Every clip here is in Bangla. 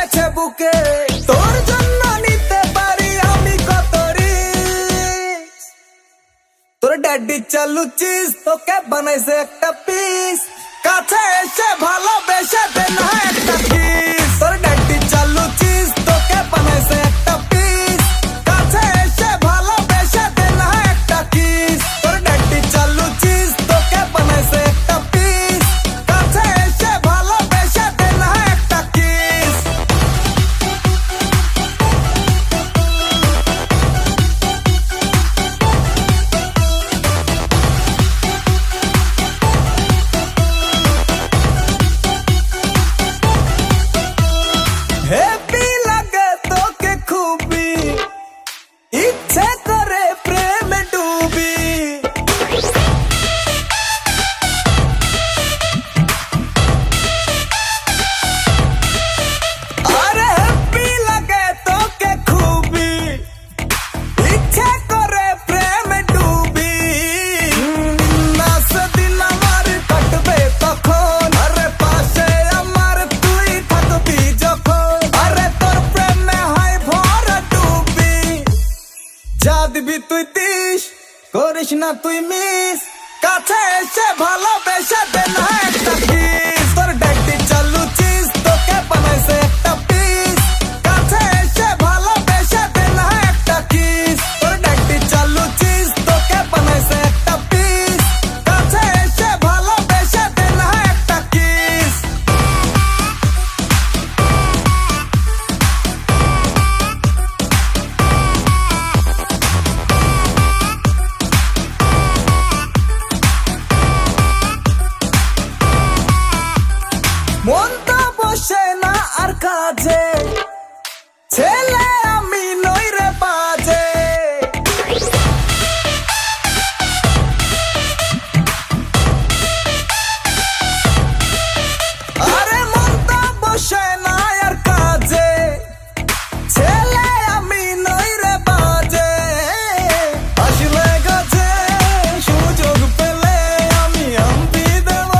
বেছে বুকে তোর জন্য নিতে পারি আমি কত রিস্ক। তোর ড্যাডি চালু চিজ তোকে বানাইছে একটা পিস, কাছে এসে ভালোবেসে দে না একটা কিস। তোর ড্যাডি চালু চিজ তোকে বানাইছে একটা পিস, কাছে এসে ভালোবেসে দে না একটা কিস। তোর ড্যাডি চালু চিজ তোকে বানাইছে একটা পিস, কাছে এসে ভালোবেসে দে না একটা কিস। হ্যাপি লাগে তোকে খুবই, ইচ্ছে করে প্রেমে ডুবি। আরে হ্যাপি লাগে তোকে খুবই, ইচ্ছে করে প্রেমে ডুবি। নাচ দিন আমার কাটবে তখন, আরে পাশে আমার তুই থাকবি যখন। আরে তোর প্রেমে হয় ভরা ডুবি, যা দিবি তুই দিস, করিস না তুই মিস। কাছে এসে ভালোবেসে দে না একটা কিস। তোর ড্যাডি চালু চিজ তোকে বানাইছে একটা পিস, কাছে এসে ভালোবেসে দে না একটা কিস। তোর ড্যাডি চালু চিজ তোকে বানাইছে একটা পিস, কাছে এসে ভালোবেসে দে না একটা কিস। মনটা বসে না আর কাজে, ছেলে আমি নই রে বাজে। আরে মনটা বসে না আর কাজে, ছেলে আমি নই রে বাজে। আসলে গাছে সুযোগ পেলে আমি হাম্পি দেব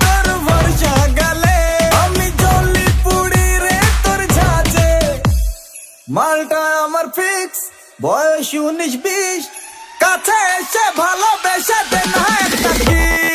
তোর ভরসা গেলে। আমি জলি পুড়ি রে তোর ঝাঁঝে, মালটা আমার ফিক্স, বয়স 19-20। কাছে এসে ভালোবেসে দে না একটা কিস।